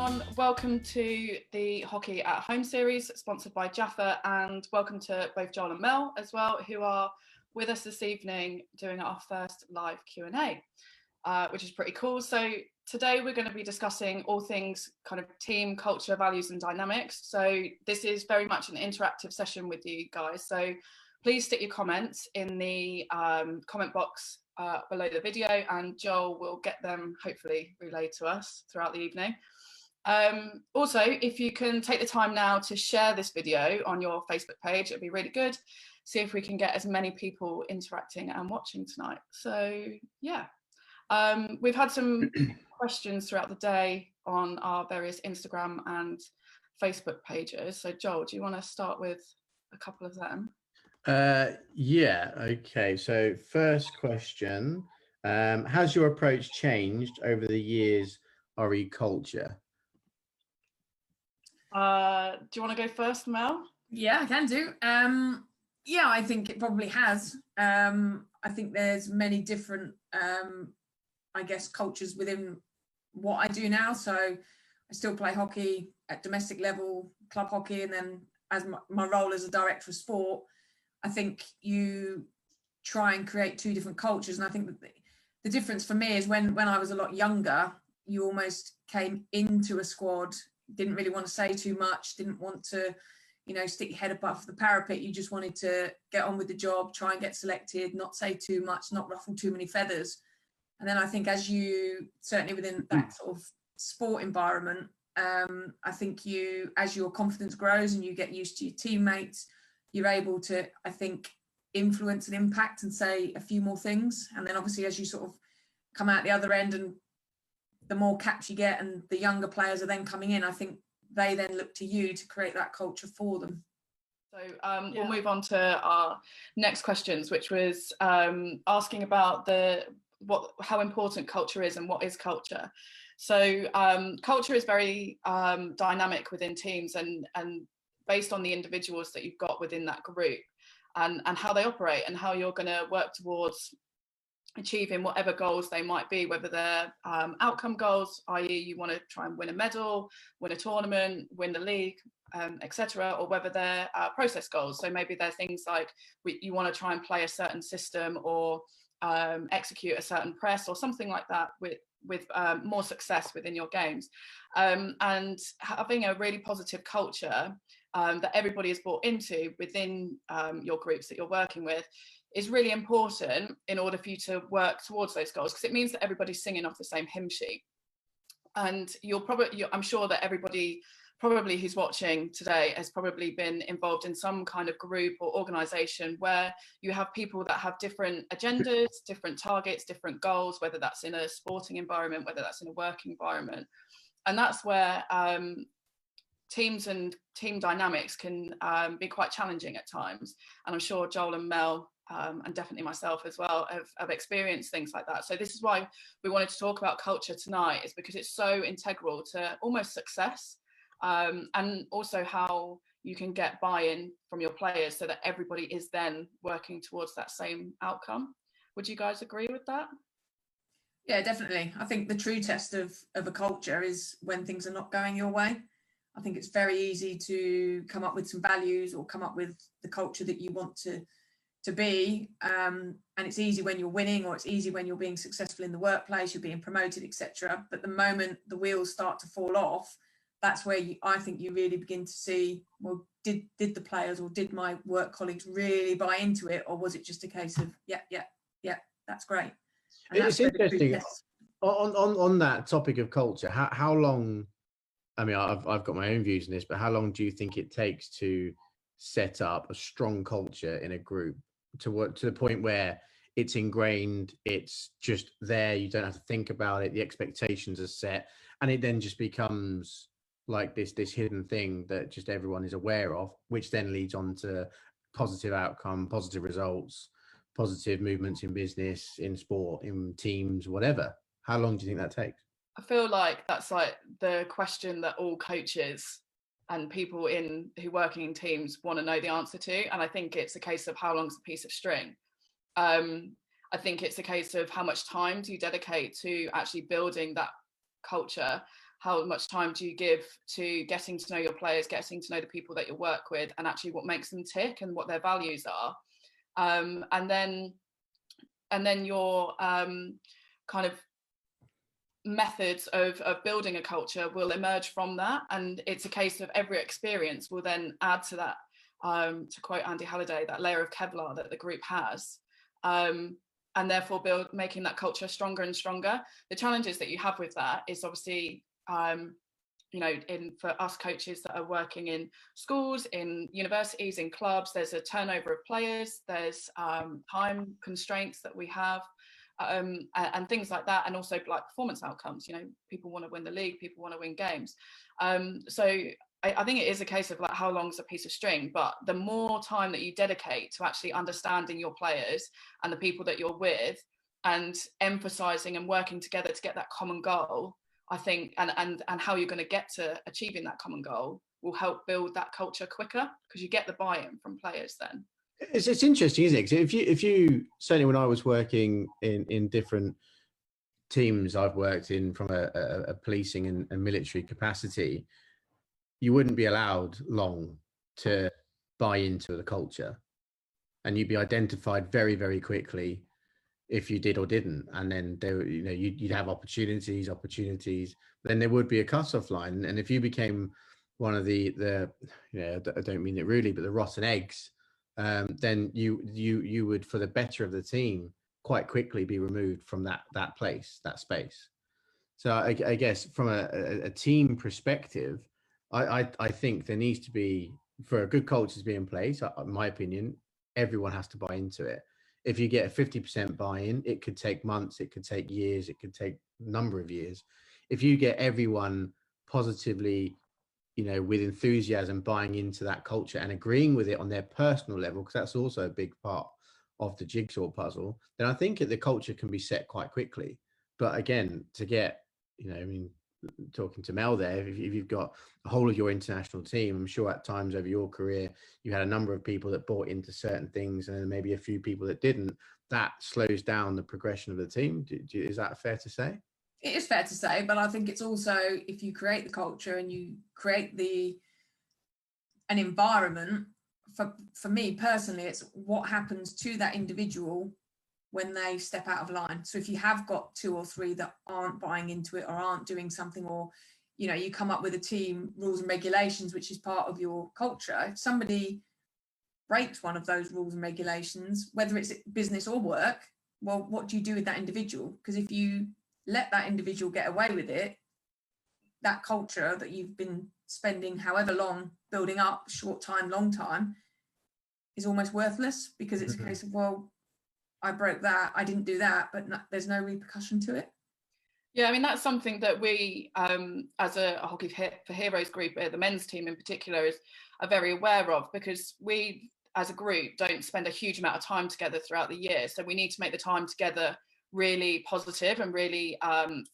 everyone. Welcome to the Hockey at Home series, sponsored by Jaffa, and welcome to both Joel and Mel as well, who are with us this evening doing our first live Q&A, which is pretty cool. So today we're going to be discussing all things kind of team, culture, values and dynamics. So this is very much an interactive session with you guys. So please stick your comments in the comment box below the video, and Joel will get them hopefully relayed to us throughout the evening. Also, if you can take the time now to share this video on your Facebook page, it'd be really good. See if we can get as many people interacting and watching tonight. So yeah, we've had some questions throughout the day on our various Instagram and Facebook pages. So Joel, do you want to start with a couple of them? Yeah, okay. So first question, has your approach changed over the years, RE culture? Do you want to go first, Mel? Yeah, I can do. Yeah, I think it probably has. I think there's many different, I guess, cultures within what I do now. So I still play hockey at domestic level, club hockey, and then as my role as a director of sport, I think you try and create two different cultures. And I think that the difference for me is when I was a lot younger, you almost came into a squad, didn't really want to say too much, didn't want to, you know, stick your head above the parapet. You just wanted to get on with the job, try and get selected, not say too much, not ruffle too many feathers. And then I think as you, certainly within that sort of sport environment, I think as your confidence grows and you get used to your teammates, you're able to, I think, influence and impact and say a few more things. And then obviously as you sort of come out the other end and the more caps you get and the younger players are then coming in, I think they then look to you to create that culture for them. So we'll move on to our next questions, which was asking about how important culture is and what is culture. So culture is very dynamic within teams and based on the individuals that you've got within that group and how they operate and how you're going to work towards achieving whatever goals they might be, whether they're outcome goals, i.e. you want to try and win a medal, win a tournament, win the league, etc., or whether they're process goals. So maybe they're things like you want to try and play a certain system or execute a certain press or something like that with more success within your games. And having a really positive culture that everybody is bought into within your groups that you're working with is really important in order for you to work towards those goals, because it means that everybody's singing off the same hymn sheet. And I'm sure that everybody probably who's watching today has probably been involved in some kind of group or organization where you have people that have different agendas, different targets, different goals, whether that's in a sporting environment, whether that's in a work environment. And that's where teams and team dynamics can be quite challenging at times. And I'm sure Joel and Mel and definitely myself as well have experienced things like that. So this is why we wanted to talk about culture tonight, is because it's so integral to almost success, and also how you can get buy-in from your players so that everybody is then working towards that same outcome. Would you guys agree with that? Yeah, definitely. I think the true test of a culture is when things are not going your way. I think it's very easy to come up with some values or come up with the culture that you want to be, and it's easy when you're winning, or it's easy when you're being successful in the workplace, you're being promoted, etc. But the moment the wheels start to fall off, that's where I think you really begin to see, well, did the players or did my work colleagues really buy into it, or was it just a case of yeah, that's great. And it's interesting on that topic of culture. How long? I mean, I've got my own views on this, but how long do you think it takes to set up a strong culture in a group to the point where it's ingrained, it's just there, you don't have to think about it, the expectations are set, and it then just becomes like this hidden thing that just everyone is aware of, which then leads on to positive outcome, positive results, positive movements in business, in sport, in teams, whatever? How long do you think that takes? I feel like that's like the question that all coaches and people who working in teams want to know the answer to. And I think it's a case of how long's a piece of string. I think it's a case of how much time do you dedicate to actually building that culture how much time do you give to getting to know your players, getting to know the people that you work with, and actually what makes them tick and what their values are. And then your kind of methods of building a culture will emerge from that. And it's a case of every experience will then add to that, to quote Andy Halliday, that layer of Kevlar that the group has. And therefore making that culture stronger and stronger. The challenges that you have with that is obviously, for us coaches that are working in schools, in universities, in clubs, there's a turnover of players, there's time constraints that we have, and things like that, and also like performance outcomes. People want to win the league, people want to win games. So I think it is a case of like, how long is a piece of string? But the more time that you dedicate to actually understanding your players and the people that you're with, and emphasizing and working together to get that common goal, I think, and how you're going to get to achieving that common goal will help build that culture quicker, because you get the buy-in from players then. It's interesting, isn't it? 'Cause if you certainly, when I was working in different teams I've worked in from a policing and military capacity, you wouldn't be allowed long to buy into the culture, and you'd be identified very, very quickly if you did or didn't. And then there, you'd have opportunities, then there would be a cutoff line. And if you became one of the I don't mean it really, but the rotten eggs, then you would, for the better of the team, quite quickly be removed from that place, that space. So I guess from a team perspective, I think there needs to be, for a good culture to be in place, in my opinion, everyone has to buy into it. If you get a 50% buy-in, it could take months, it could take years, it could take a number of years. If you get everyone positively, with enthusiasm, buying into that culture and agreeing with it on their personal level, because that's also a big part of the jigsaw puzzle, then I think the culture can be set quite quickly. But again, to get, talking to Mel there, if you've got the whole of your international team, I'm sure at times over your career, you had a number of people that bought into certain things and maybe a few people that didn't. That slows down the progression of the team. Is that fair to say? It is fair to say, but I think it's also, if you create the culture and you create an environment, for me personally, it's what happens to that individual when they step out of line. So if you have got 2 or 3 that aren't buying into it or aren't doing something, or you come up with a team rules and regulations which is part of your culture, if somebody breaks one of those rules and regulations, whether it's business or work, well, what do you do with that individual? Because if you let that individual get away with it, that culture that you've been spending however long building up, short time, long time, is almost worthless, because it's a case of, well, I broke that, I didn't do that, but there's no repercussion to it. Yeah, I mean, that's something that we, as a Hockey for Heroes group, the men's team in particular, are very aware of, because we, as a group, don't spend a huge amount of time together throughout the year. So we need to make the time together really positive and really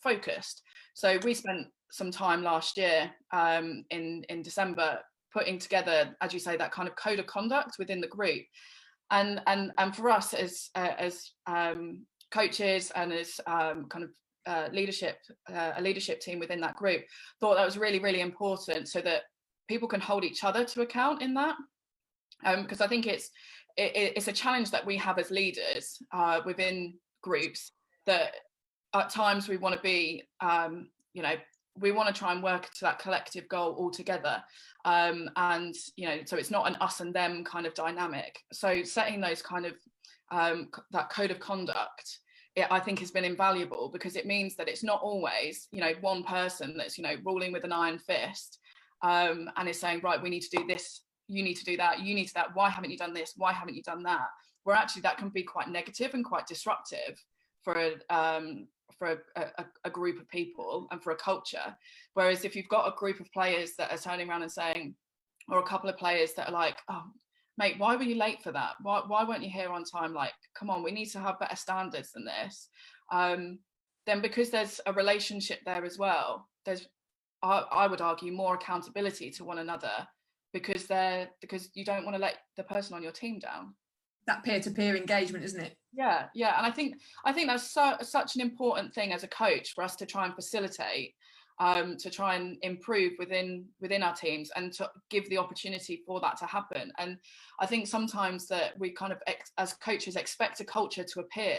focused. So we spent some time last year in December putting together, as you say, that kind of code of conduct within the group. And for us as coaches and as kind of leadership, a leadership team within that group, thought that was really, really important, so that people can hold each other to account in that. Because I think it's a challenge that we have as leaders within groups, that at times we want to be, we want to try and work to that collective goal all together. And, so it's not an us and them kind of dynamic. So setting those kind of, that code of conduct, I think has been invaluable, because it means that it's not always, one person that's, ruling with an iron fist and is saying, right, we need to do this, you need to do that, you need to that, why haven't you done this, why haven't you done that? Where actually that can be quite negative and quite disruptive for a group of people and for a culture. Whereas if you've got a group of players that are turning around and saying, or a couple of players that are like, oh mate, why were you late for that, why weren't you here on time, like, come on, we need to have better standards than this, then because there's a relationship there as well, there's, I would argue, more accountability to one another, because you don't want to let the person on your team down. That peer-to-peer engagement, isn't it? Yeah, and I think that's such an important thing as a coach for us to try and facilitate, to try and improve within our teams and to give the opportunity for that to happen. And I think sometimes that we kind of as coaches expect a culture to appear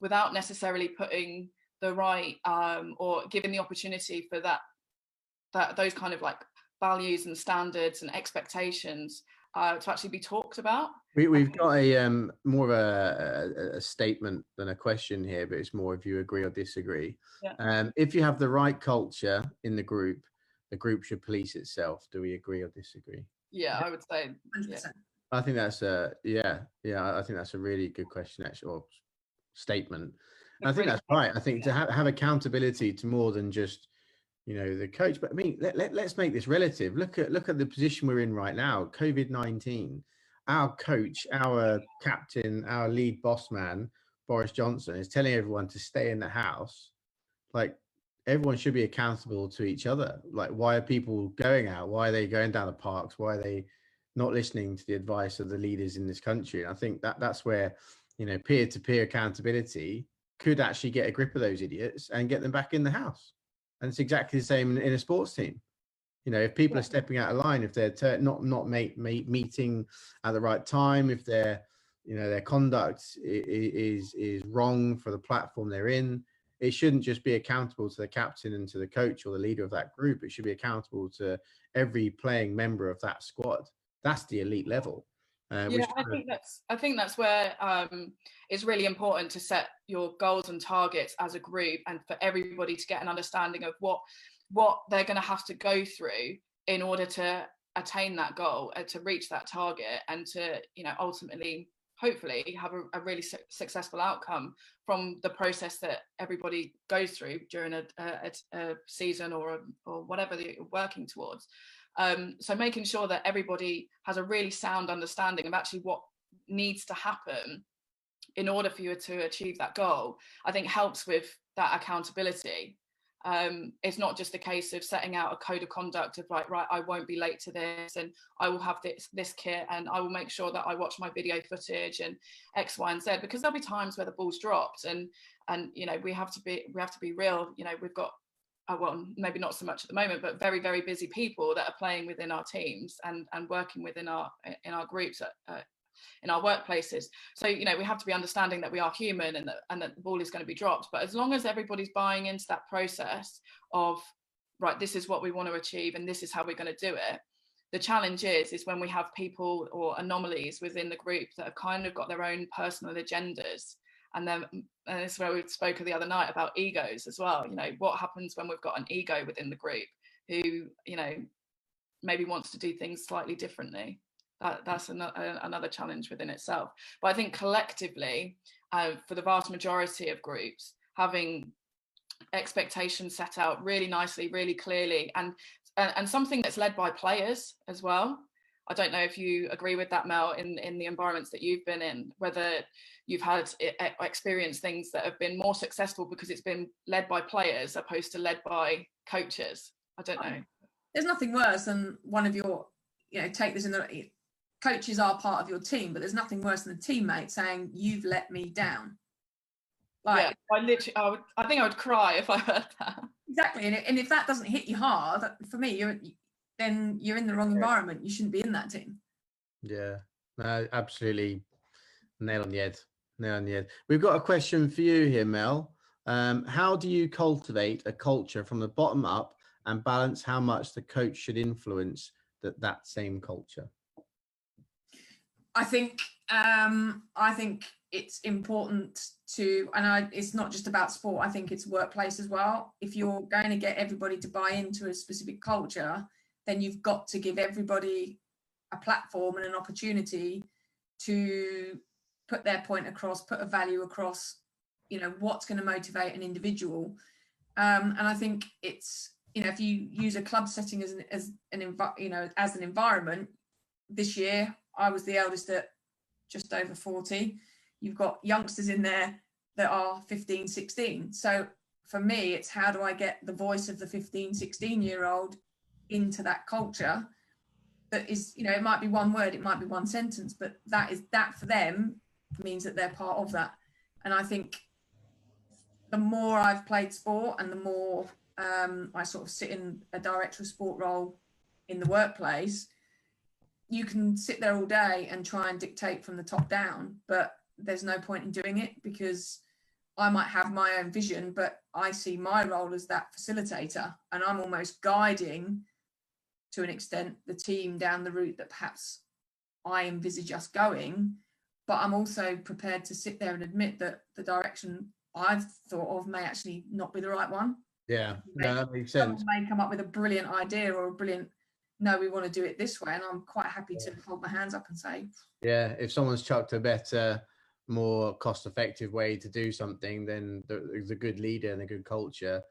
without necessarily putting the right or giving the opportunity for those kind of like values and standards and expectations to actually be talked about. We've got a more of a statement than a question here, but it's more if you agree or disagree. Yeah. If you have the right culture in the group should police itself. Do we agree or disagree? Yeah, I would say. Yeah. I think that's I think that's a really good question, actually, or statement. I think that's right. I think to have accountability to more than just, you know, the coach. But I mean, let's make this relative. Look at the position we're in right now. COVID-19. Our coach, our captain, our lead boss man, Boris Johnson, is telling everyone to stay in the house. Like, everyone should be accountable to each other. Like, why are people going out? Why are they going down the parks? Why are they not listening to the advice of the leaders in this country? And I think that's where, you know, peer-to-peer accountability could actually get a grip of those idiots and get them back in the house. And it's exactly the same in a sports team. You know, if people are stepping out of line, if they're not meeting at the right time, if their, you know, their conduct is wrong for the platform they're in, it shouldn't just be accountable to the captain and to the coach or the leader of that group. It should be accountable to every playing member of that squad. That's the elite level. Yeah, I think that's where it's really important to set your goals and targets as a group, and for everybody to get an understanding of what they're going to have to go through in order to attain that goal, to reach that target, and to, you know, ultimately, hopefully, have a really successful outcome from the process that everybody goes through during a season or whatever they're working towards. So making sure that everybody has a really sound understanding of actually what needs to happen in order for you to achieve that goal, I think helps with that accountability. It's not just a case of setting out a code of conduct of like, right, I won't be late to this, and I will have this kit, and I will make sure that I watch my video footage and X, Y, and Z, because there'll be times where the ball's dropped, and you know, we have to be real. You know, we've got well, maybe not so much at the moment, but very, very busy people that are playing within our teams and working within our groups in our workplaces. So, you know, we have to be understanding that we are human, and that the ball is going to be dropped. But as long as everybody's buying into that process of, right, this is what we want to achieve and this is how we're going to do it. The challenge is when we have people or anomalies within the group that have kind of got their own personal agendas. And this is where we spoke the other night about egos as well. You know, what happens when we've got an ego within the group who, you know, maybe wants to do things slightly differently? That's another challenge within itself. But I think collectively, for the vast majority of groups, having expectations set out really nicely, really clearly, and something that's led by players as well. I don't know if you agree with that, Mel, in the environments that you've been in, whether you've had experienced things that have been more successful because it's been led by players opposed to led by coaches. I don't know. There's nothing worse than one of your, you know, take this in the, coaches are part of your team, but there's nothing worse than a teammate saying, you've let me down. Like, yeah, I think I would cry if I heard that. Exactly. And if that doesn't hit you hard, for me, then you're in the wrong environment. You shouldn't be in that team. Yeah, no, absolutely. Nail on the head. We've got a question for you here, Mel. How do you cultivate a culture from the bottom up and balance how much the coach should influence that same culture? I think it's important to, and it's not just about sport. I think it's workplace as well. If you're going to get everybody to buy into a specific culture, then you've got to give everybody a platform and an opportunity to put their point across, put a value across, you know, what's going to motivate an individual. And I think it's, you know, if you use a club setting as an environment, this year I was the eldest at just over 40. You've got youngsters in there that are 15, 16. So for me, it's how do I get the voice of the 15, 16-year-old into that culture that is, you know, it might be one word, it might be one sentence, but that for them means that they're part of that. And I think the more I've played sport and the more I sort of sit in a director of sport role in the workplace. You can sit there all day and try and dictate from the top down, but there's no point in doing it, because I might have my own vision, but I see my role as that facilitator, and I'm almost guiding, to an extent, the team down the route that perhaps I envisage us going. But I'm also prepared to sit there and admit that the direction I've thought of may actually not be the right one. Yeah, no, that makes sense. Someone may come up with a brilliant idea or a brilliant, no, we want to do it this way, and I'm quite happy to hold my hands up and say, yeah, if someone's chucked a better, more cost-effective way to do something, then the good leader and the good culture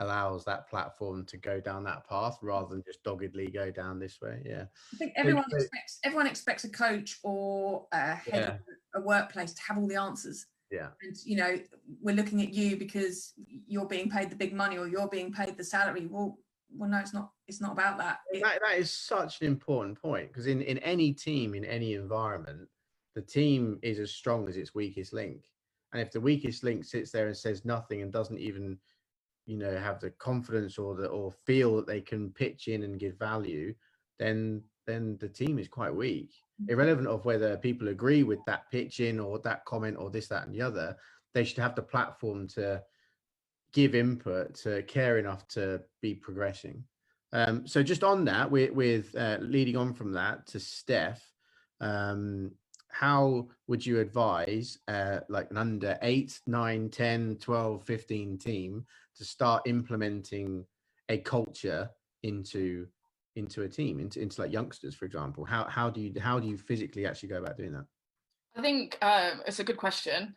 allows that platform to go down that path rather than just doggedly go down this way. Yeah, I think everyone expects a coach or a head of a workplace to have all the answers. Yeah. And, you know, we're looking at you because you're being paid the big money or you're being paid the salary. Well, no, it's not about that. That is such an important point, because in any team, in any environment, the team is as strong as its weakest link. And if the weakest link sits there and says nothing and doesn't even, you know, have the confidence or feel that they can pitch in and give value, then the team is quite weak. Irrelevant of whether people agree with that pitch in or that comment or this, that, and the other, they should have the platform to give input, to care enough to be progressing. So just on that, with leading on from that to Steph, how would you advise like an under 8, 9, 10, 12, 15 team to start implementing a culture into a team, into like youngsters, for example? How do you physically actually go about doing that? I think it's a good question.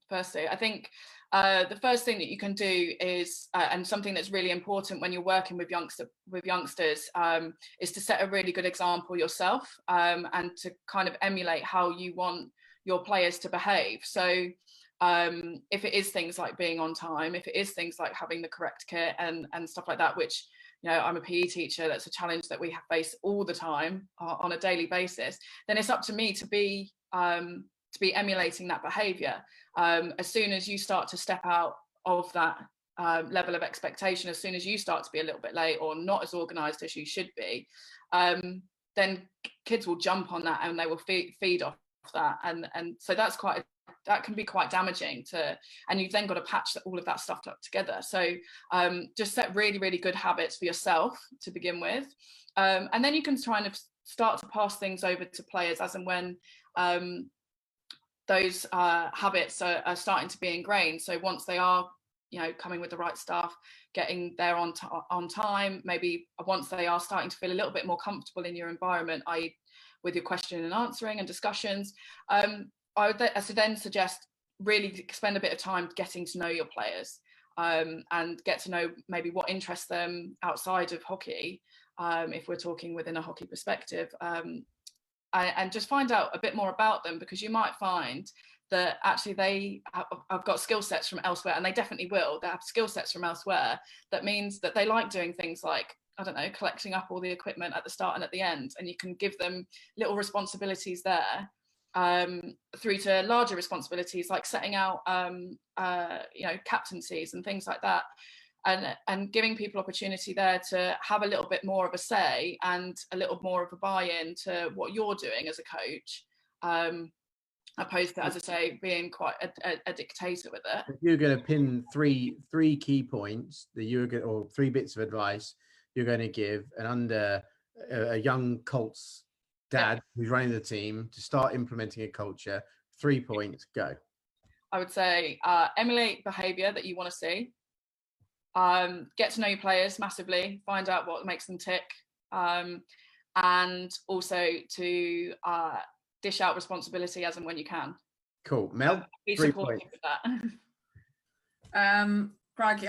Firstly, I think the first thing that you can do is, and something that's really important when you're working with youngsters, is to set a really good example yourself, and to kind of emulate how you want your players to behave. So if it is things like being on time, if it is things like having the correct kit and stuff like that, which, you know, I'm a PE teacher, that's a challenge that we have faced all the time on a daily basis, then it's up to me to be emulating that behavior. As soon as you start to step out of that level of expectation, as soon as you start to be a little bit late or not as organised as you should be, then kids will jump on that and they will feed off that, and so that can be quite damaging and you've then got to patch all of that stuff up together. So just set really, really good habits for yourself to begin with, and then you can kind of start to pass things over to players as and when those habits are starting to be ingrained. So once they are, you know, coming with the right stuff, getting there on time, maybe once they are starting to feel a little bit more comfortable in your environment, i.e. with your question and answering and discussions, I would then suggest really spend a bit of time getting to know your players, and get to know maybe what interests them outside of hockey, if we're talking within a hockey perspective, and just find out a bit more about them, because you might find that actually they have got skill sets from elsewhere, and they definitely will. They have skill sets from elsewhere that means that they like doing things like, I don't know, collecting up all the equipment at the start and at the end, and you can give them little responsibilities there, through to larger responsibilities like setting out you know, captaincies and things like that, and giving people opportunity there to have a little bit more of a say and a little more of a buy-in to what you're doing as a coach, opposed to, as I say, being quite a dictator with it. If you're going to pin three key points that you're going, or 3 bits of advice you're going to give and under a young Colts dad who's running the team to start implementing a culture, 3 points, go. I would say emulate behavior that you want to see. Get to know your players massively, find out what makes them tick, and also to dish out responsibility as and when you can. Cool. Mel, be supportive with that. Crikey,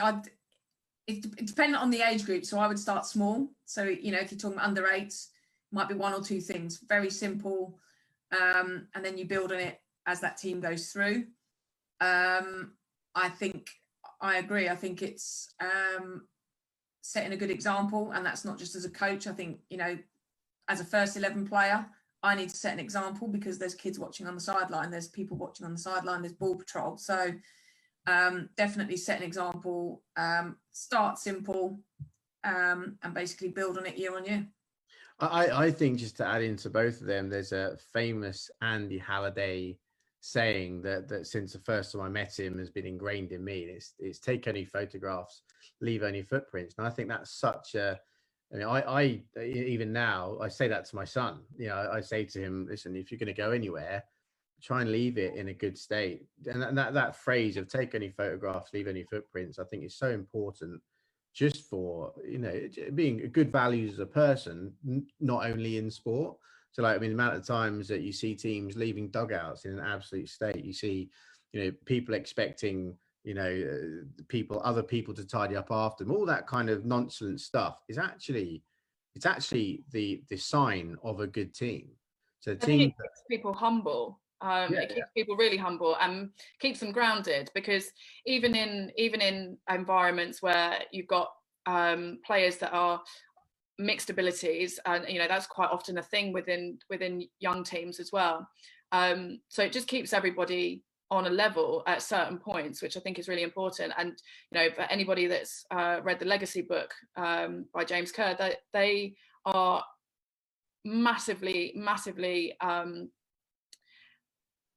it's dependent on the age group, so I would start small. So, you know, if you're talking under 8s, might be 1 or 2 things, very simple, and then you build on it as that team goes through. I agree. I think it's setting a good example, and that's not just as a coach. I think, you know, as a first 11 player, I need to set an example, because there's kids watching on the sideline, there's people watching on the sideline, there's ball patrol. So definitely set an example, start simple, and basically build on it year on year. I think, just to add into both of them, there's a famous Andy Halliday saying that since the first time I met him has been ingrained in me. It's take only photographs, leave only footprints. And I think that's such a, I mean, I even now I say that to my son. You know, I say to him, listen, if you're going to go anywhere, try and leave it in a good state. And that phrase of take only photographs, leave only footprints, I think is so important, just for, you know, being good values as a person, not only in sport. So, like, I mean, the amount of times that you see teams leaving dugouts in an absolute state, you see, you know, people expecting, you know, other people to tidy up after them, all that kind of nonsense stuff is actually, it's actually the sign of a good team. So I think it keeps people humble. It keeps people really humble and keeps them grounded, because even in environments where you've got players that are mixed abilities, and you know that's quite often a thing within young teams as well. So it just keeps everybody on a level at certain points, which I think is really important. And you know, for anybody that's read the Legacy book by James Kerr, that they are massively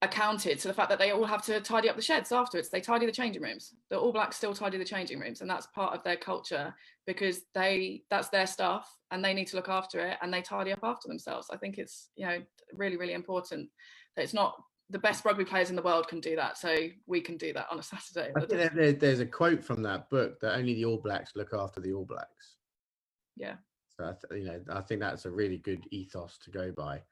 accounted to the fact that they all have to tidy up the sheds afterwards. They tidy the changing rooms. The All Blacks still tidy the changing rooms, and that's part of their culture, because that's their stuff and they need to look after it, and they tidy up after themselves. I think it's, you know, really important that it's not the best rugby players in the world can do that, so we can do that on a Saturday. I think there's a quote from that book that only the All Blacks look after the All Blacks. Yeah. So you know, I think that's a really good ethos to go by.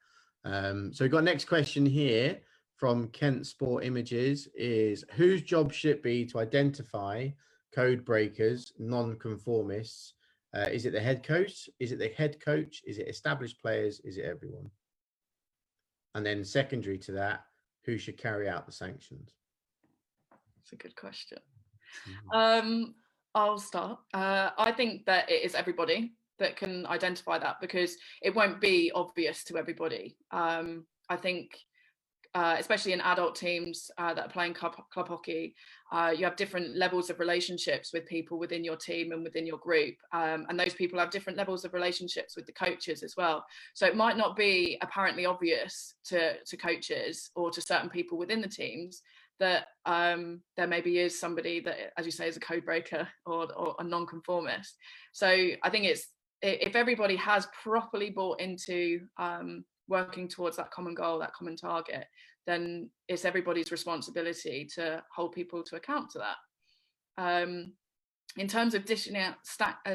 So we've got next question here from Kent Sport Images is, whose job should it be to identify code breakers, non-conformists? Is it the head coach? Is it the head coach? Is it established players? Is it everyone? And then secondary to that, who should carry out the sanctions? That's a good question. I'll start. I think that it is everybody that can identify that, because it won't be obvious to everybody. I think especially in adult teams that are playing club hockey, you have different levels of relationships with people within your team and within your group, and those people have different levels of relationships with the coaches as well. So it might not be apparently obvious to coaches or to certain people within the teams that there maybe is somebody that, as you say, is a code breaker or a non-conformist. So I think it's, if everybody has properly bought into working towards that common goal, that common target, then it's everybody's responsibility to hold people to account to that. In terms of dishing out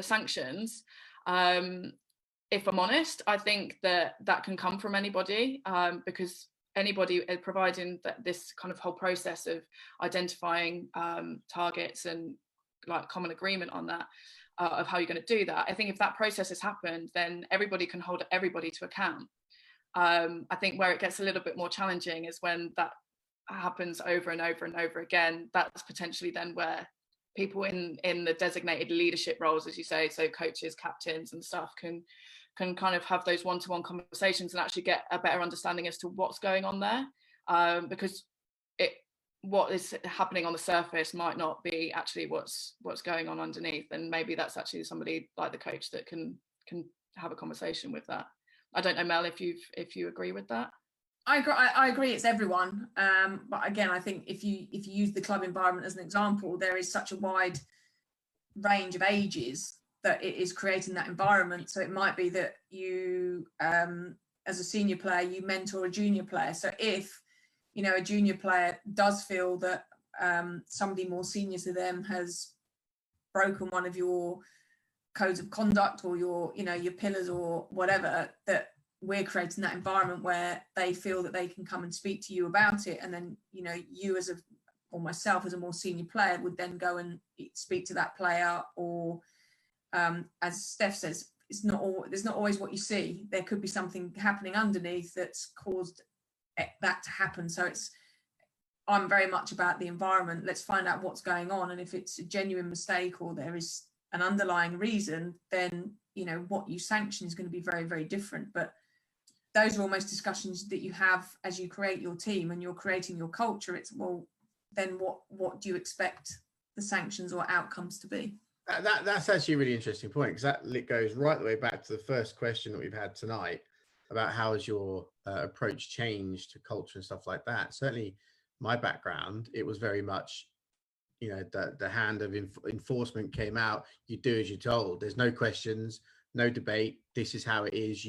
sanctions, if I'm honest, I think that can come from anybody, because anybody providing that this kind of whole process of identifying targets and like common agreement on that, of how you're going to do that. I think if that process has happened, then everybody can hold everybody to account. I think where it gets a little bit more challenging is when that happens over and over and over again. That's potentially then where people in the designated leadership roles, as you say, so coaches, captains and stuff, can kind of have those one-to-one conversations and actually get a better understanding as to what's going on there, because what is happening on the surface might not be actually what's going on underneath, and maybe that's actually somebody like the coach that can have a conversation with that. I don't know, Mel, if you agree with that. I agree, it's everyone, but again, I think if you use the club environment as an example, there is such a wide range of ages that it is creating that environment. So it might be that you, as a senior player, you mentor a junior player. So if, you know, a junior player does feel that somebody more senior to them has broken one of your codes of conduct or your pillars or whatever, that we're creating that environment where they feel that they can come and speak to you about it. And then, you know, you or myself as a more senior player would then go and speak to that player, or as Steph says, there's not always what you see. There could be something happening underneath that's caused that to happen. So I'm very much about the environment. Let's find out what's going on. And if it's a genuine mistake or there is an underlying reason, then, you know, what you sanction is going to be very, very different. But those are almost discussions that you have as you create your team and you're creating your culture. It's, well, then what do you expect the sanctions or outcomes to be? That's actually a really interesting point, because that goes right the way back to the first question that we've had tonight about how has your approach changed to culture and stuff like that. Certainly my background, it was very much, you know, the hand of enforcement came out. You do as you're told. There's no questions, no debate. This is how it is.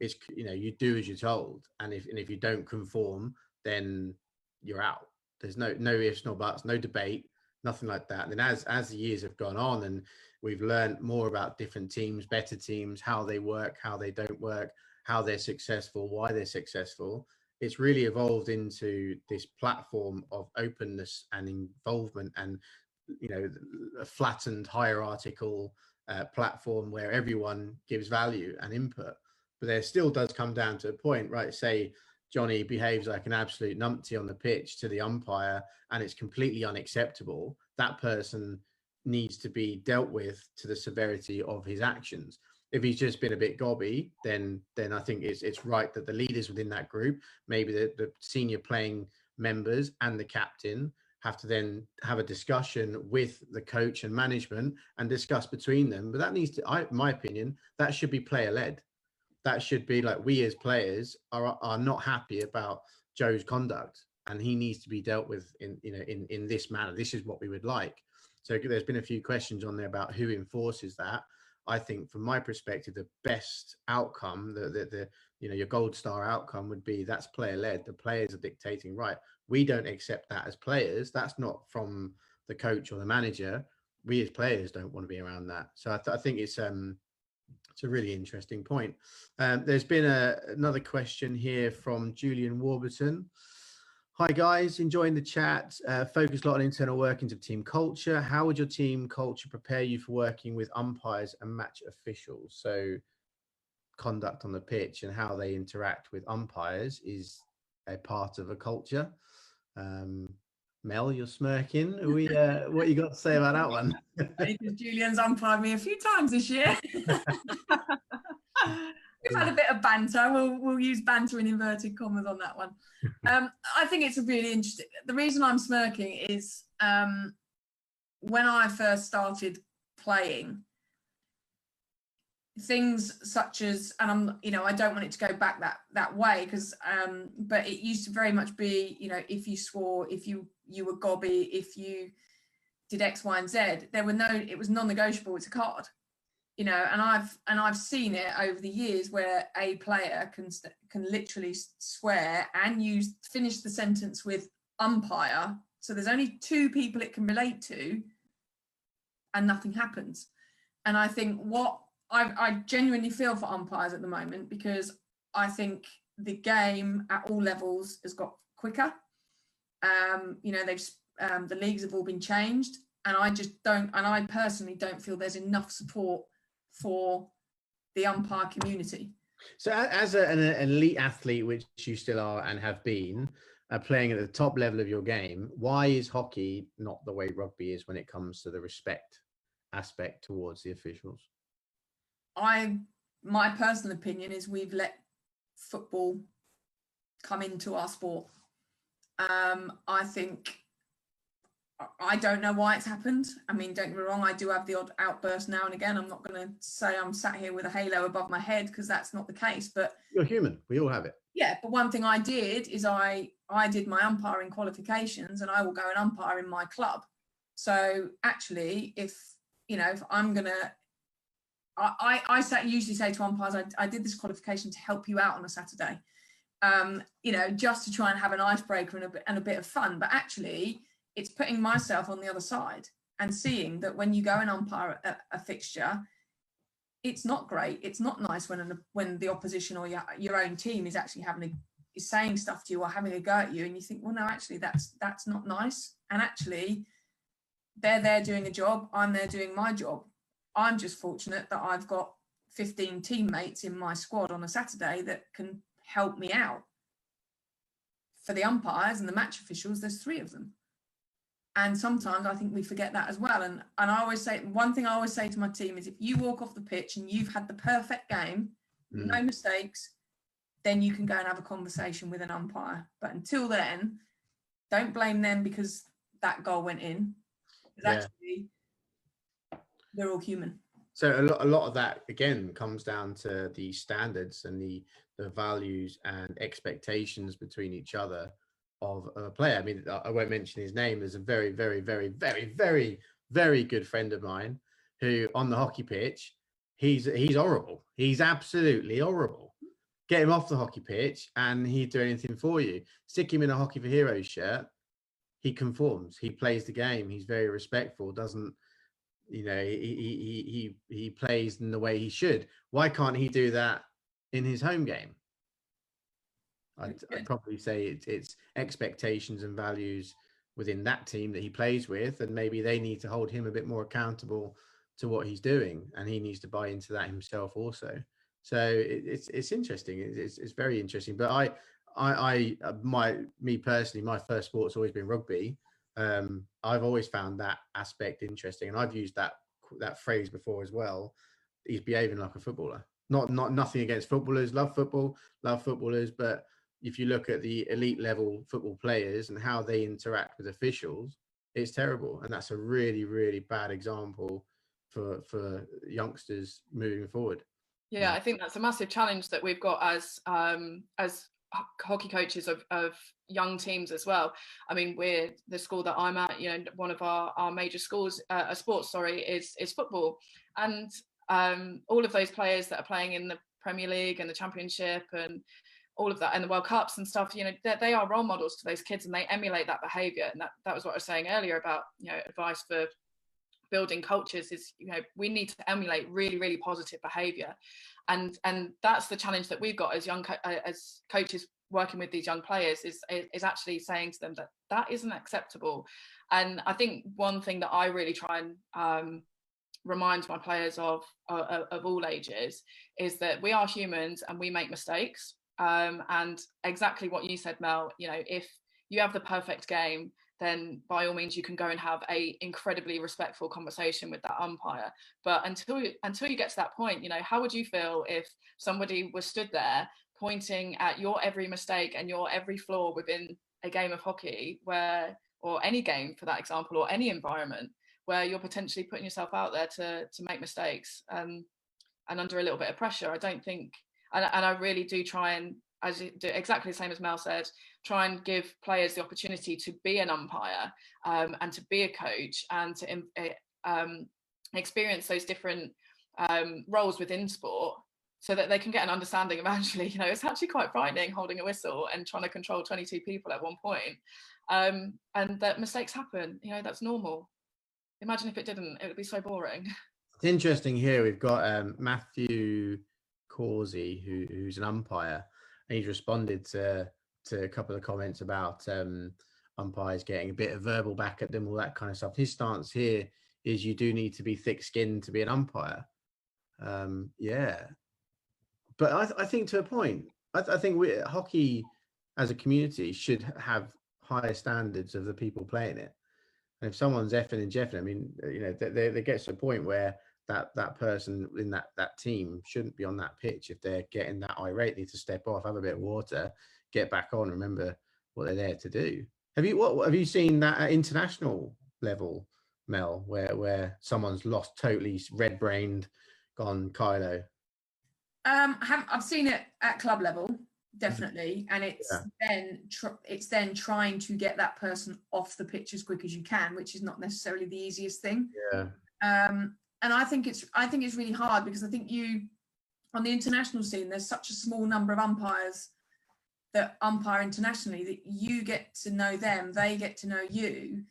It's, you know, you do as you're told. And if you don't conform, then you're out. There's no ifs, no buts, no debate, nothing like that. And then as the years have gone on and we've learned more about different teams, better teams, how they work, how they don't work, how they're successful, why they're successful, it's really evolved into this platform of openness and involvement, and, you know, a flattened hierarchical platform where everyone gives value and input. But there still does come down to a point, right? Say Johnny behaves like an absolute numpty on the pitch to the umpire and it's completely unacceptable. That person needs to be dealt with to the severity of his actions. If he's just been a bit gobby, then I think it's right that the leaders within that group, maybe the senior playing members and the captain, have to then have a discussion with the coach and management and discuss between them. But that needs to, my opinion, that should be player led. That should be like, we as players are not happy about Joe's conduct and he needs to be dealt with in this manner. This is what we would like. So there's been a few questions on there about who enforces that. I think from my perspective, the best outcome, the your gold star outcome would be that's player led. The players are dictating, right, we don't accept that as players. That's not from the coach or the manager. We as players don't want to be around that. So I think it's a really interesting point. There's been another question here from Julian Warburton. Hi guys, enjoying the chat. Focus a lot on internal workings of team culture. How would your team culture prepare you for working with umpires and match officials? So conduct on the pitch and how they interact with umpires is a part of a culture. Mel, you're smirking. What you got to say about that one? Because Julian's umpired me a few times this year. We've had a bit of banter. We'll use banter in inverted commas on that one. I think it's a really interesting. The reason I'm smirking is when I first started playing, things such as, and I don't want it to go back that way because, but it used to very much be, if you swore, if you were gobby, if you did X, Y, and Z, it was non-negotiable. It's a card. And I've seen it over the years where a player can literally swear and finish the sentence with umpire. So there's only two people it can relate to, and nothing happens. And I think I genuinely feel for umpires at the moment, because I think the game at all levels has got quicker. The leagues have all been changed, and I personally don't feel there's enough support for the umpire community. So as an elite athlete, which you still are and have been, playing at the top level of your game, why is hockey not the way rugby is when it comes to the respect aspect towards the officials? My personal opinion is we've let football come into our sport. I think, I don't know why it's happened. I mean, don't get me wrong, I do have the odd outburst now and again. I'm not going to say I'm sat here with a halo above my head, because that's not the case. But you're human. We all have it. Yeah, but one thing I did is I did my umpiring qualifications, and I will go and umpire in my club. So actually, if I'm going to, I usually say to umpires, I did this qualification to help you out on a Saturday, just to try and have an icebreaker and a bit of fun. But actually, it's putting myself on the other side and seeing that when you go and umpire a fixture, it's not great. It's not nice when the opposition or your own team is actually is saying stuff to you or having a go at you, and you think, well, no, actually, that's not nice. And actually, they're there doing a job. I'm there doing my job. I'm just fortunate that I've got 15 teammates in my squad on a Saturday that can help me out. For the umpires and the match officials, there's 3 of them. And sometimes I think we forget that as well. And I always say, one thing I always say to my team is, if you walk off the pitch and you've had the perfect game, no mistakes, then you can go and have a conversation with an umpire. But until then, don't blame them because that goal went in. Because actually, they're all human. So a lot of that again comes down to the standards and the values and expectations between each other of a player. I mean, I won't mention his name. There's a very, very, very, very, very, very good friend of mine who on the hockey pitch, he's horrible. He's absolutely horrible. Get him off the hockey pitch and he'd do anything for you. Stick him in a Hockey for Heroes shirt. He conforms. He plays the game. He's very respectful. Doesn't, you know, he plays in the way he should. Why can't he do that in his home game? I'd probably say it's expectations and values within that team that he plays with, and maybe they need to hold him a bit more accountable to what he's doing, and he needs to buy into that himself also. So it's interesting. It's very interesting. But me personally, my first sport's always been rugby. I've always found that aspect interesting, and I've used that phrase before as well. He's behaving like a footballer. Nothing against footballers. Love football, love footballers. But if you look at the elite level football players and how they interact with officials, it's terrible, and that's a really, really bad example for youngsters moving forward. Yeah, I think that's a massive challenge that we've got as hockey coaches of young teams as well. I mean, we're the school that I'm at, you know, one of our major schools, sports, is football. And all of those players that are playing in the Premier League and the Championship and all of that and the World Cups and stuff, you know, they are role models to those kids and they emulate that behaviour. And that was what I was saying earlier about, you know, advice for building cultures is, you know, we need to emulate really, really positive behaviour. And that's the challenge that we've got as as coaches working with these young players is actually saying to them that isn't acceptable. And I think one thing that I really try and remind my players of all ages is that we are humans and we make mistakes. And exactly what you said, Mel, you know, if you have the perfect game, then by all means you can go and have a incredibly respectful conversation with that umpire. But until you get to that point, you know, how would you feel if somebody was stood there pointing at your every mistake and your every flaw within a game of hockey, where, or any game for that example, or any environment where you're potentially putting yourself out there to make mistakes and under a little bit of pressure? I don't think, and I really do try and, as you do exactly the same as Mel said, try and give players the opportunity to be an umpire and to be a coach and to experience those different roles within sport, so that they can get an understanding of actually, you know, it's actually quite frightening holding a whistle and trying to control 22 people at one point, and that mistakes happen. You know, that's normal. Imagine if it didn't, it would be so boring. It's interesting here. We've got Matthew Causey, who's an umpire, and he's responded to a couple of comments about umpires getting a bit of verbal back at them, all that kind of stuff. His stance here is you do need to be thick-skinned to be an umpire. Yeah, but I think to a point, I think hockey as a community should have higher standards of the people playing it. And if someone's effing and jeffing, I mean, you know, there gets to a point where that person in that team shouldn't be on that pitch. If they're getting that irate, they need to step off, have a bit of water, get back on, remember what they're there to do. Have you seen that at international level, Mel, where someone's lost, totally red-brained, gone Kylo? I've seen it at club level, definitely, and it's then trying to get that person off the pitch as quick as you can, which is not necessarily the easiest thing. Yeah. And I think it's really hard, because I think on the international scene, there's such a small number of umpires that umpire internationally that you get to know them, they get to know you,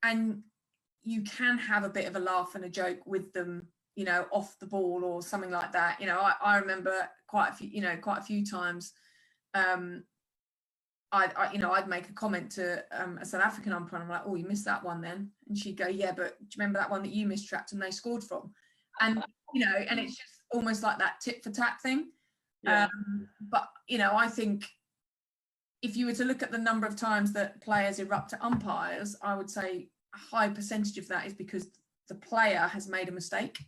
and you can have a bit of a laugh and a joke with them, you know, off the ball or something like that. You know, I remember quite a few times, I'd make a comment to a South African umpire, and I'm like, oh, you missed that one then, and she'd go, yeah, but do you remember that one that you mistrapped and they scored from? And you know, and it's just almost like that tit for tat thing. Yeah. But you know, I think if you were to look at the number of times that players erupt at umpires, I would say a high percentage of that is because the player has made a mistake.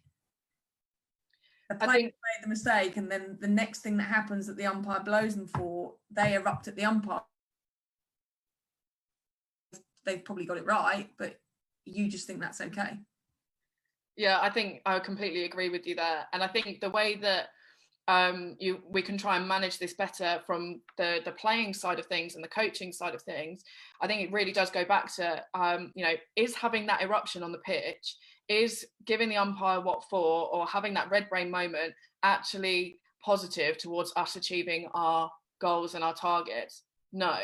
The player made the mistake, and then the next thing that happens that the umpire blows them for, they erupt at the umpire. they've probably got it right, but you just think that's okay. Yeah, I think I completely agree with you there. And I think the way that we can try and manage this better from the playing side of things and the coaching side of things, I think it really does go back to, is having that eruption on the pitch, is giving the umpire what for, or having that red brain moment actually positive towards us achieving our goals and our targets? No.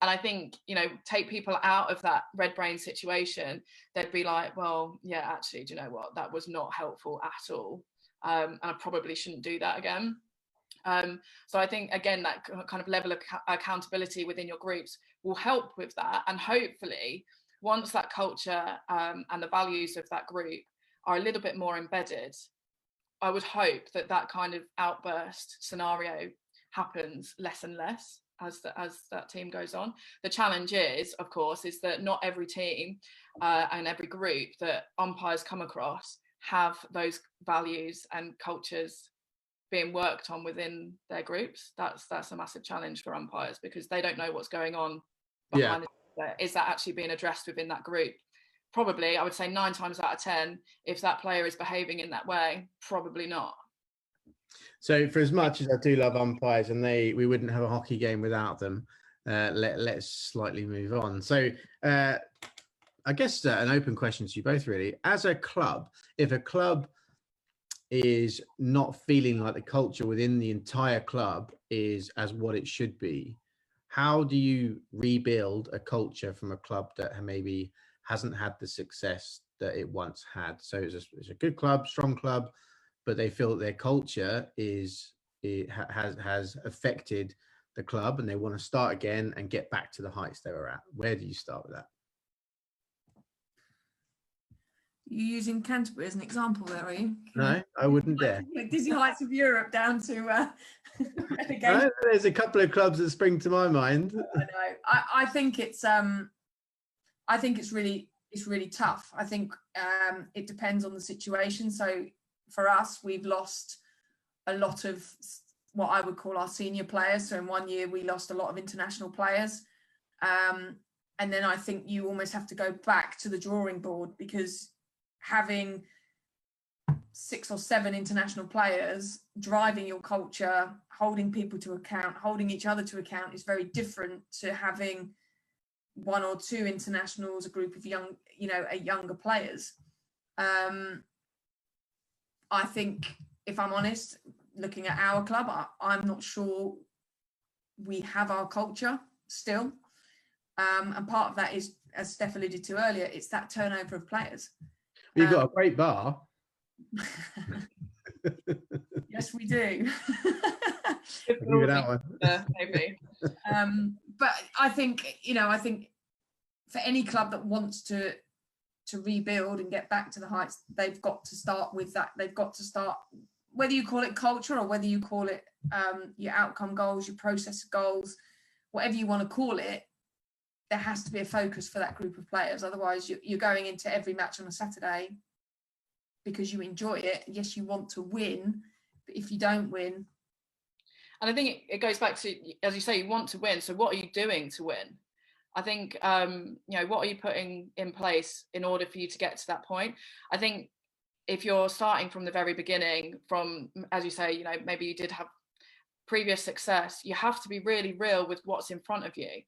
And I think, take people out of that red brain situation, they'd be like, well, yeah, actually, do you know what? That was not helpful at all. And I probably shouldn't do that again. So I think, again, that kind of level of accountability within your groups will help with that. And hopefully, once that culture and the values of that group are a little bit more embedded, I would hope that that kind of outburst scenario happens less and less as that team goes on. The challenge is, of course, is that not every team and every group that umpires come across have those values and cultures being worked on within their groups. That's a massive challenge for umpires, because they don't know what's going on behind it. Is that actually being addressed within that group? Probably, I would say 9 times out of 10, if that player is behaving in that way, probably not. So for as much as I do love umpires, and we wouldn't have a hockey game without them, let's slightly move on. So I guess an open question to you both, really. As a club, if a club is not feeling like the culture within the entire club is as what it should be, how do you rebuild a culture from a club that maybe hasn't had the success that it once had? So it's a good club, strong club, but they feel that their culture has affected the club, and they want to start again and get back to the heights they were at. Where do you start with that? You're using Canterbury as an example there, are you? No, I wouldn't dare. Dizzy Heights of Europe down to relegation. No, there's a couple of clubs that spring to my mind. I know. I think it's really tough. I think it depends on the situation. So for us, we've lost a lot of what I would call our senior players. So in 1 year, we lost a lot of international players. And then I think you almost have to go back to the drawing board, because having 6 or 7 international players driving your culture, holding people to account, holding each other to account, is very different to having 1 or 2 internationals, a group of younger players. I think, if I'm honest, looking at our club, I'm not sure we have our culture still. And part of that is, as Steph alluded to earlier, it's that turnover of players. You've got a great bar. Yes, we do. That one. Maybe. But I think for any club that wants to rebuild and get back to the heights, they've got to start with that. They've got to start, whether you call it culture or whether you call it your outcome goals, your process goals, whatever you want to call it, there has to be a focus for that group of players. Otherwise, you're going into every match on a Saturday because you enjoy it. Yes, you want to win, but if you don't win. And I think it goes back to, as you say, you want to win. So what are you doing to win? I think, what are you putting in place in order for you to get to that point? I think if you're starting from the very beginning, from, as you say, maybe you did have previous success, you have to be really real with what's in front of you.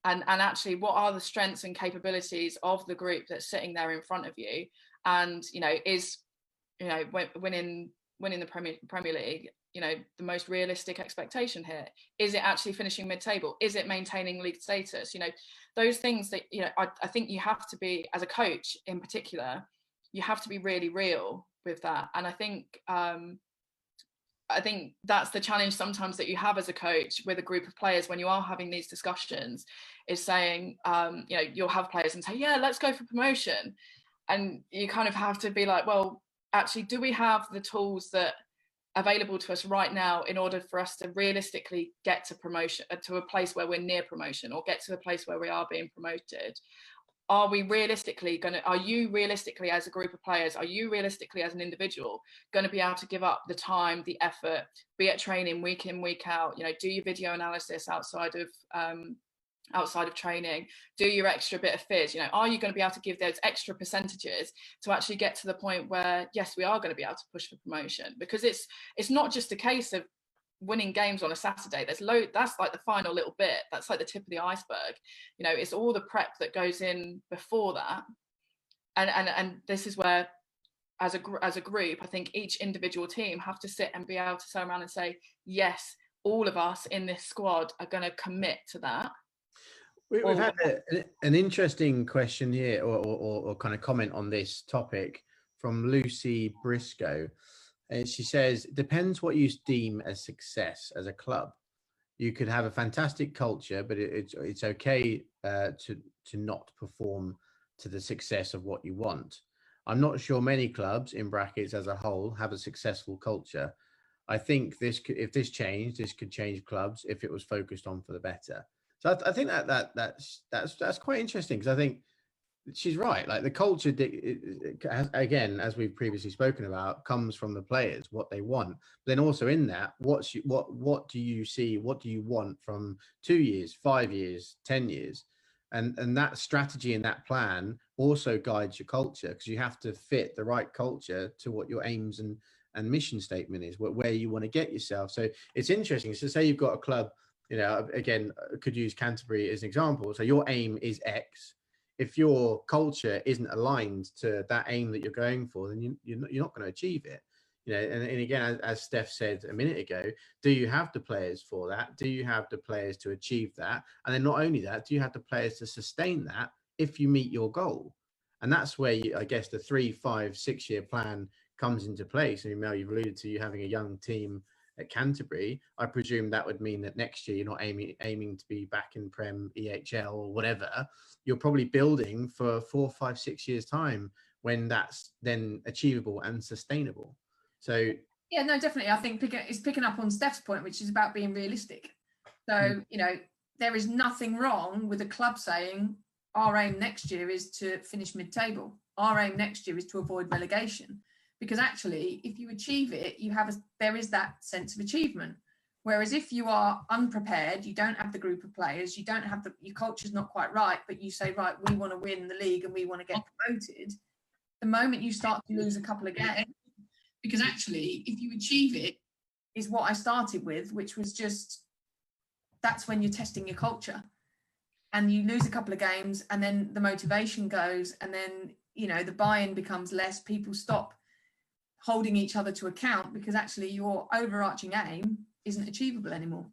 And actually, what are the strengths and capabilities of the group that's sitting there in front of you? And, is, winning the Premier League, the most realistic expectation here? Is it actually finishing mid-table? Is it maintaining league status? Those things that, I think you have to be, as a coach in particular, you have to be really real with that. And I think that's the challenge sometimes that you have as a coach with a group of players when you are having these discussions, is saying, you'll have players and say, yeah, let's go for promotion. And you kind of have to be like, well, actually, do we have the tools that available to us right now in order for us to realistically get to promotion, to a place where we're near promotion, or get to a place where we are being promoted? Are you realistically as a group of players, are you realistically as an individual going to be able to give up the time, the effort, be at training week in, week out, do your video analysis outside of outside of training? Do your extra bit of fizz. You know, are you going to be able to give those extra percentages to actually get to the point where, yes, we are going to be able to push for promotion? Because it's not just a case of winning games on a Saturday. That's like the final little bit. That's like the tip of the iceberg. You know, it's all the prep that goes in before that. And this is where, as a group, I think each individual team have to sit and be able to turn around and say, yes, all of us in this squad are going to commit to that. We've had an interesting question here, or kind of comment on this topic from Lucy Briscoe. And she says, depends what you deem as success as a club. You could have a fantastic culture, but it's okay to not perform to the success of what you want. I'm not sure many clubs, in brackets as a whole, have a successful culture. I think if this changed, this could change clubs if it was focused on for the better. So I think that's quite interesting, because I think she's right. Like the culture, again, as we've previously spoken about, comes from the players, what they want. But then also in that, what do you see? What do you want from 2 years, 5 years, 10 years? And that strategy and that plan also guides your culture, because you have to fit the right culture to what your aims and mission statement is, where you want to get yourself. So it's interesting. So say you've got a club, you know, again, I could use Canterbury as an example. So your aim is X. If your culture isn't aligned to that aim that you're going for, then you're not going to achieve it. You know, and again, as Steph said a minute ago, do you have the players for that? Do you have the players to achieve that? And then not only that, do you have the players to sustain that if you meet your goal? And that's where I guess the 3, 5, 6 year plan comes into place. And Mel, you've alluded to you having a young team at Canterbury. I presume that would mean that next year you're not aiming to be back in Prem, EHL, or whatever. You're probably building for 4, 5, 6 years time when that's then achievable and sustainable. So yeah, no, definitely. I think it's picking up on Steph's point, which is about being realistic. So you know, there is nothing wrong with a club saying our aim next year is to finish mid-table. Our aim next year is to avoid relegation. Because actually, if you achieve it, there is that sense of achievement. Whereas if you are unprepared, you don't have the group of players, you don't have your culture's not quite right, but you say, right, we want to win the league and we want to get promoted. The moment you start to lose a couple of games, because actually, if you achieve it, is what I started with, which was just, that's when you're testing your culture. And you lose a couple of games, and then the motivation goes, and then, you know, the buy-in becomes less, people stop holding each other to account, because actually your overarching aim isn't achievable anymore.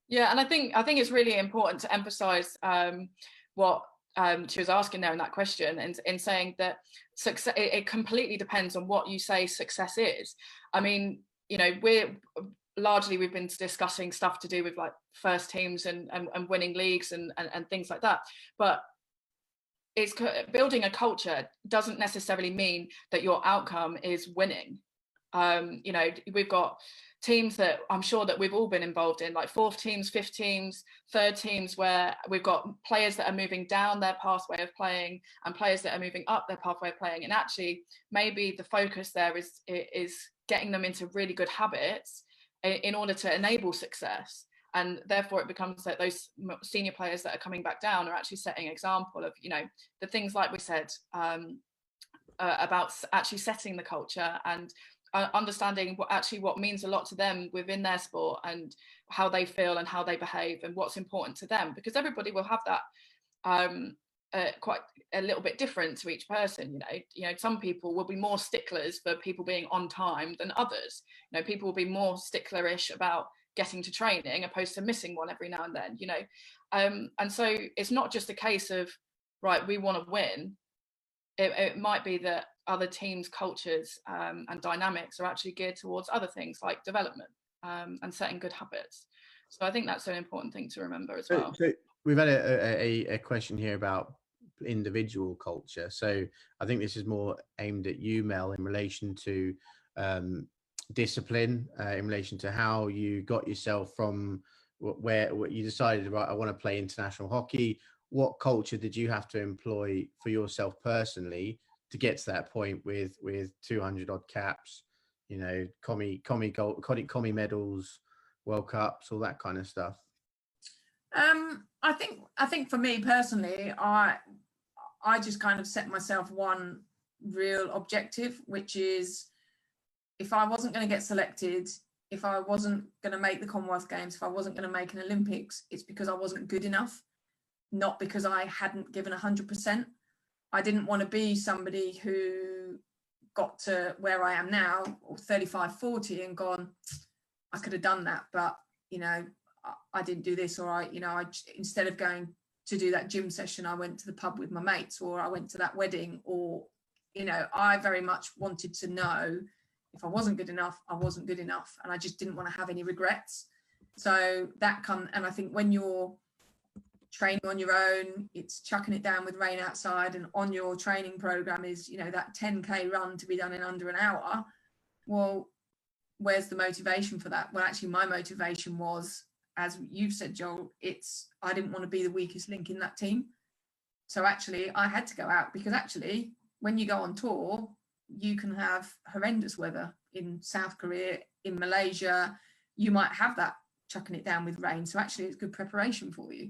Yeah, and I think it's really important to emphasize what she was asking there in that question, and in saying that success, it completely depends on what you say success is. I mean, you know, we've been discussing stuff to do with like first teams and winning leagues and things like that, but it's building a culture doesn't necessarily mean that your outcome is winning. You know, we've got teams that I'm sure that we've all been involved in, like fourth teams, fifth teams, third teams, where we've got players that are moving down their pathway of playing and players that are moving up their pathway of playing. And actually, maybe the focus there is getting them into really good habits in order to enable success. And therefore it becomes that those senior players that are coming back down are actually setting an example of, you know, the things like we said about actually setting the culture and understanding what means a lot to them within their sport and how they feel and how they behave and what's important to them, because everybody will have that quite a little bit different to each person. You know, some people will be more sticklers for people being on time than others. You know, people will be more sticklerish about getting to training opposed to missing one every now and then, you know. And so it's not just a case of, right, we want to win. It might be that other teams' cultures and dynamics are actually geared towards other things like development and setting good habits. So I think that's an important thing to remember as well. So we've had a question here about individual culture. So I think this is more aimed at you, Mel, in relation to discipline, in relation to how you got yourself from where you decided, right, I want to play international hockey. What culture did you have to employ for yourself personally to get to that point with 200 odd caps, you know, commie medals, World Cups, all that kind of stuff? I think for me personally, I just kind of set myself one real objective, which is if I wasn't going to get selected, if I wasn't going to make the Commonwealth Games, if I wasn't going to make an Olympics, it's because I wasn't good enough, not because I hadn't given 100%. I didn't want to be somebody who got to where I am now, or 35, 40, and gone, I could have done that, but, I didn't do this, or instead of going to do that gym session, I went to the pub with my mates, or I went to that wedding, or, I very much wanted to know if I wasn't good enough, I wasn't good enough. And I just didn't want to have any regrets. So and I think when you're training on your own, it's chucking it down with rain outside, and on your training program is, that 10K run to be done in under an hour. Well, where's the motivation for that? Well, actually, my motivation was, as you've said, Joel, I didn't want to be the weakest link in that team. So actually, I had to go out, because actually, when you go on tour, you can have horrendous weather in South Korea, in Malaysia. You might have that chucking it down with rain. So actually, it's good preparation for you.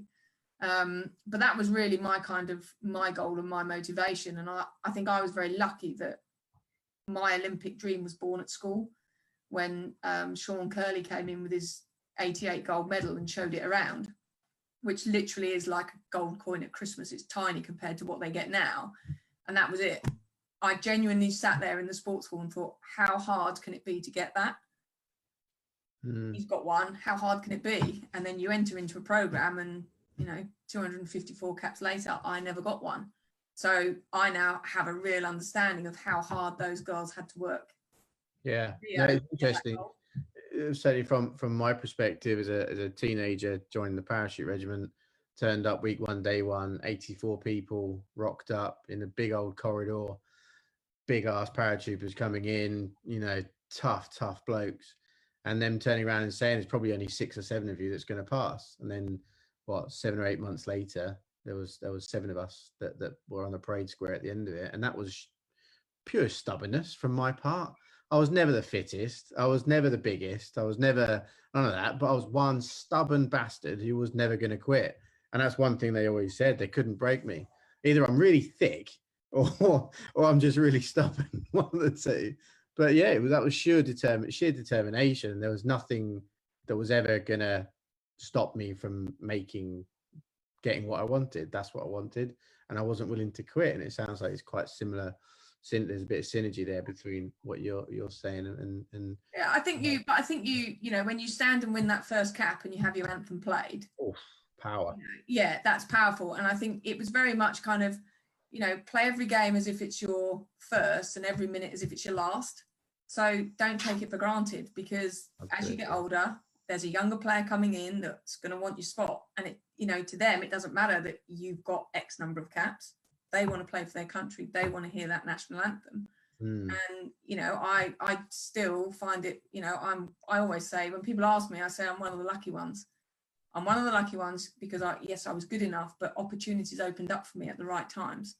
But that was really my goal and my motivation. And I think I was very lucky that my Olympic dream was born at school, when Sean Curley came in with his 88 gold medal and showed it around, which literally is like a gold coin at Christmas. It's tiny compared to what they get now. And that was it. I genuinely sat there in the sports hall and thought, how hard can it be to get that? He's got one. How hard can it be? And then you enter into a program, and 254 caps later, I never got one. So I now have a real understanding of how hard those girls had to work. Yeah, no, it's interesting. Certainly from my perspective, as a teenager, joined the parachute regiment, turned up week one, day one, 84 people rocked up in a big old corridor, big ass paratroopers coming in, tough blokes, and them turning around and saying, it's probably only 6 or 7 of you that's going to pass. And then 7 or 8 months later, there was 7 of us that were on the parade square at the end of it. And that was pure stubbornness from my part. I was never the fittest. I was never the biggest. I was never none of that. But I was one stubborn bastard who was never going to quit. And that's one thing they always said. They couldn't break me. Either I'm really thick or I'm just really stubborn. One of the two. But yeah, that was sheer determination. There was nothing that was ever going to stop me from getting what I wanted. That's what I wanted. And I wasn't willing to quit. And it sounds like it's quite similar. There's a bit of synergy there between what you're saying and yeah, I think you when you stand and win that first cap and you have your anthem played, power. Yeah, that's powerful. And I think it was very much kind of, play every game as if it's your first and every minute as if it's your last. So don't take it for granted, because as you get older, there's a younger player coming in that's going to want your spot, and it to them it doesn't matter that you've got X number of caps. They want to play for their country. They want to hear that national anthem. And, I still find it, I always say, when people ask me, I say, I'm one of the lucky ones. I'm one of the lucky ones because I was good enough, but opportunities opened up for me at the right times.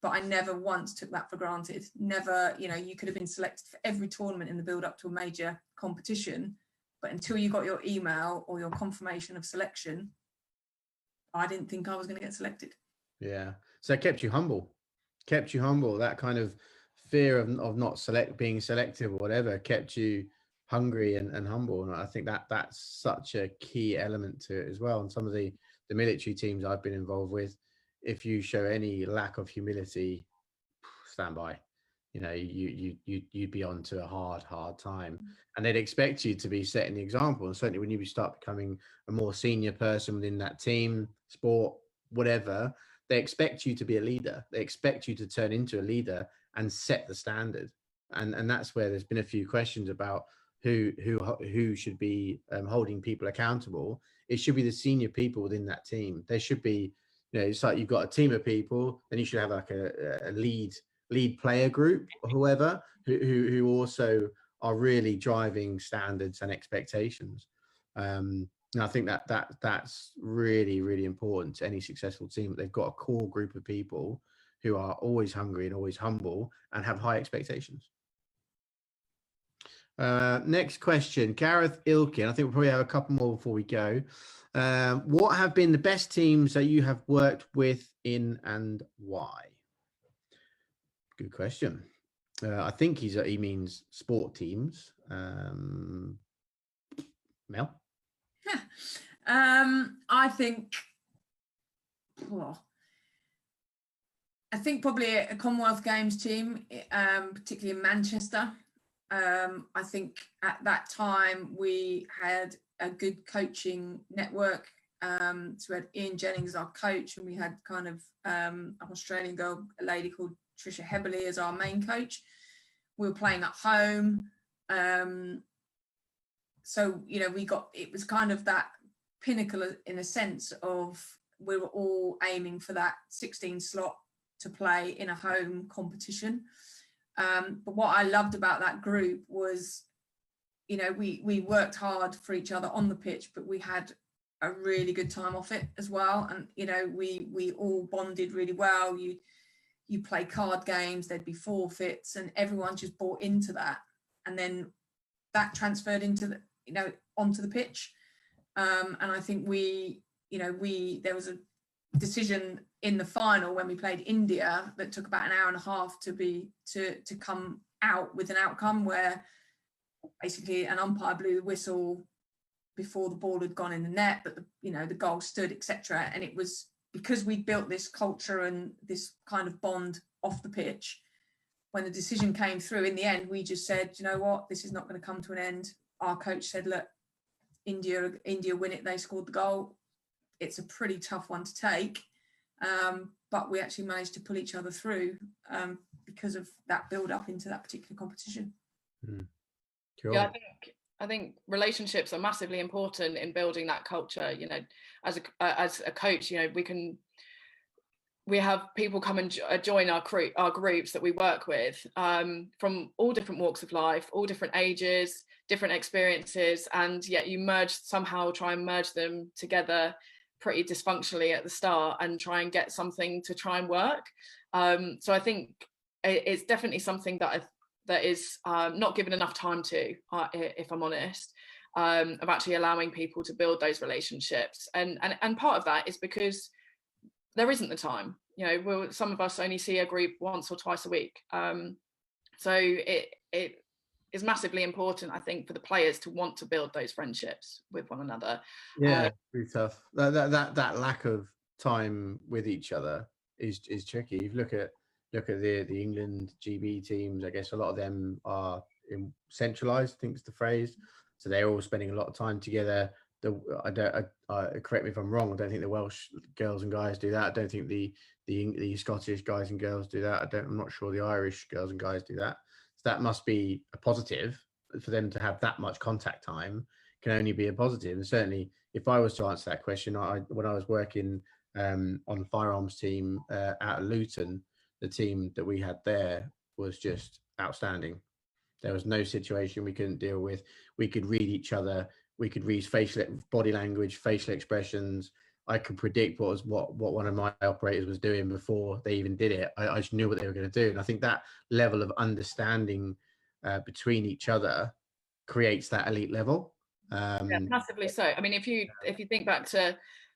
But I never once took that for granted. Never, you could have been selected for every tournament in the build up to a major competition. But until you got your email or your confirmation of selection, I didn't think I was going to get selected. Yeah. So it kept you humble. That kind of fear of not being selective or whatever kept you hungry and humble. And I think that's such a key element to it as well. And some of the military teams I've been involved with, if you show any lack of humility, stand by. You'd be on to a hard time, and they'd expect you to be setting the example. And certainly when you start becoming a more senior person within that team, sport, whatever, they expect you to be a leader. They expect you to turn into a leader and set the standard. And that's where there's been a few questions about who should be holding people accountable. It should be the senior people within that team. There should be, it's like you've got a team of people, then you should have like a lead player group or whoever who also are really driving standards and expectations. And I think that's really, really important to any successful team. They've got a core group of people who are always hungry and always humble and have high expectations. Next question, Gareth Ilkin. I think we'll probably have a couple more before we go. What have been the best teams that you have worked with in and why? Good question. I think he means sport teams. Mel? I think probably a Commonwealth Games team, particularly in Manchester. I think at that time we had a good coaching network. So we had Ian Jennings as our coach, and we had kind of an Australian girl, a lady called Trisha Heberley, as our main coach. We were playing at home. So, you know, it was kind of that pinnacle in a sense of we were all aiming for that 16 slot to play in a home competition. But what I loved about that group was, you know, we worked hard for each other on the pitch, but we had a really good time off it as well. And, you know, we all bonded really well. You play card games, there'd be forfeits, and everyone just bought into that. And then that transferred into onto the pitch. And I think there was a decision in the final when we played India that took about an hour and a half to come out with an outcome where basically an umpire blew the whistle before the ball had gone in the net, but the goal stood, etc. And it was because we built this culture and this kind of bond off the pitch. When the decision came through in the end, we just said, you know what, this is not going to come to an end. Our coach said, look, India win it, they scored the goal. It's a pretty tough one to take, but we actually managed to pull each other through because of that build up into that particular competition. Cool. Yeah, I think relationships are massively important in building that culture. You know, as a coach, you know, we have people come and join our groups that we work with from all different walks of life, all different ages, different experiences, and yet you try and merge them together pretty dysfunctionally at the start and try and get something to try and work. So I think it's definitely something that is not given enough time to, if I'm honest, of actually allowing people to build those relationships. And part of that is because there isn't the time. You know, some of us only see a group once or twice a week. So it is massively important, I think, for the players to want to build those friendships with one another. Yeah, pretty tough. That lack of time with each other is tricky. If you look at the England GB teams, I guess a lot of them are centralised, I think is the phrase. So they're all spending a lot of time together. Correct me if I'm wrong, I don't think the Welsh girls and guys do that. I don't think the Scottish guys and girls do that. I'm not sure the Irish girls and guys do that. So that must be a positive for them to have that much contact time. Can only be a positive. And certainly, if I was to answer that question, when I was working on the firearms team out of Luton, the team that we had there was just outstanding. There was no situation we couldn't deal with. We could read each other. We could read body language, facial expressions. I could predict what one of my operators was doing before they even did it. I just knew what they were going to do. And I think that level of understanding between each other creates that elite level. Yeah, massively so. I mean, if you think back to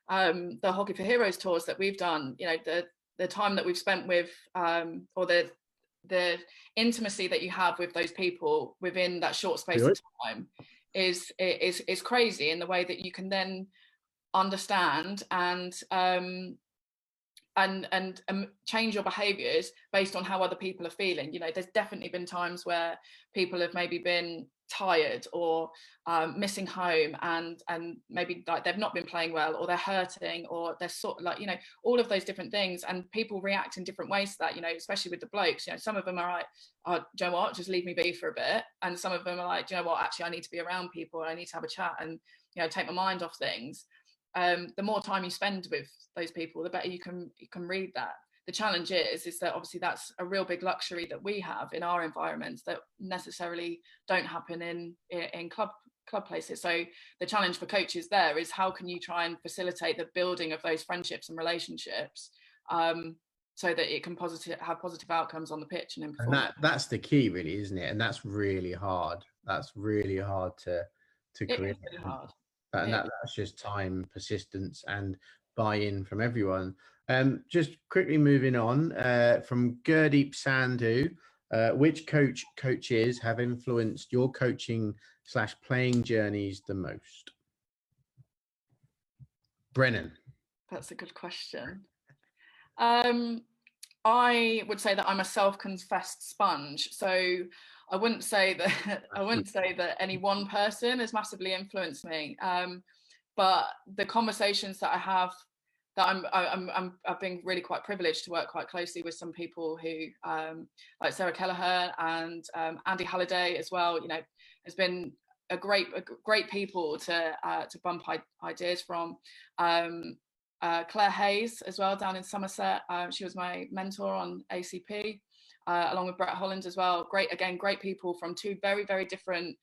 the Hockey for Heroes tours that we've done, you know, the time that we've spent with, or the intimacy that you have with those people within that short space of time is crazy, in the way that you can then understand and change your behaviors based on how other people are feeling. You know, there's definitely been times where people have maybe been tired or missing home, and maybe like they've not been playing well, or they're hurting, or they're sort of like, you know, all of those different things, and people react in different ways to that. You know, especially with the blokes, you know, some of them are like, oh, do you know what, just leave me be for a bit, and some of them are like, do you know what, actually I need to be around people, I need to have a chat and, you know, take my mind off things. The more time you spend with those people, the better you can read that. The challenge is that obviously that's a real big luxury that we have in our environments that necessarily don't happen in club places. So the challenge for coaches there is, how can you try and facilitate the building of those friendships and relationships so that it can have positive outcomes on the pitch and in And performance. that's the key, really, isn't it? And that's really hard. That's really hard to create. It's really hard. And that's just time, persistence, and buy-in from everyone. Just quickly moving on from Gurdeep Sandhu, which coaches have influenced your coaching/playing journeys the most? Brennan. That's a good question. I would say that I'm a self-confessed sponge, so I wouldn't say that any one person has massively influenced me. But the conversations that I have, that I've been really quite privileged to work quite closely with some people who, like Sarah Kelleher and Andy Halliday as well. You know, has been a great people to bump ideas from. Claire Hayes as well down in Somerset. She was my mentor on ACP, along with Brett Holland as well. Great people from two very, very different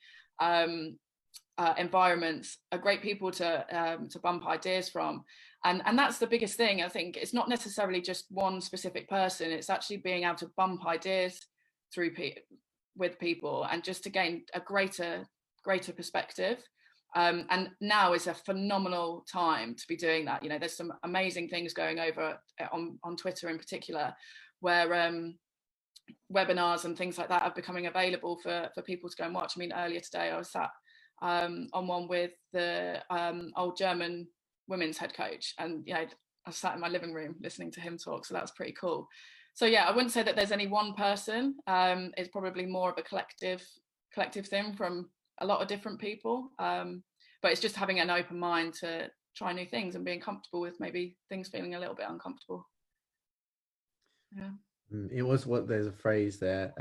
environments. Great people to bump ideas from, and that's the biggest thing. I think it's not necessarily just one specific person. It's actually being able to bump ideas through with people, and just to gain a greater perspective. And now is a phenomenal time to be doing that. You know, there's some amazing things going over on Twitter in particular, where webinars and things like that are becoming available for people to go and watch. I mean, earlier today I was sat on one with the old German women's head coach, and you know, I sat in my living room listening to him talk, so that's pretty cool. So yeah, I wouldn't say that there's any one person. It's probably more of a collective thing from a lot of different people, but it's just having an open mind to try new things and being comfortable with maybe things feeling a little bit uncomfortable. Yeah, it was what there's a phrase there,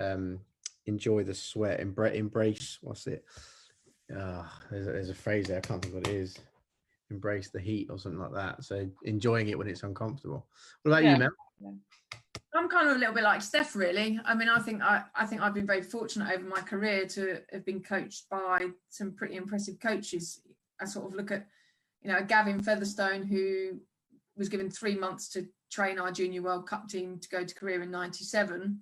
enjoy the sweat, embrace what's it, there's a phrase there, I can't think what it is, embrace the heat or something like that. So enjoying it when it's uncomfortable. What about you, Mel? Yeah. I'm kind of a little bit like Steph, really. I mean, I think I've been very fortunate over my career to have been coached by some pretty impressive coaches. I sort of look at, you know, Gavin Featherstone, who was given 3 months to train our junior World Cup team to go to Korea in '97.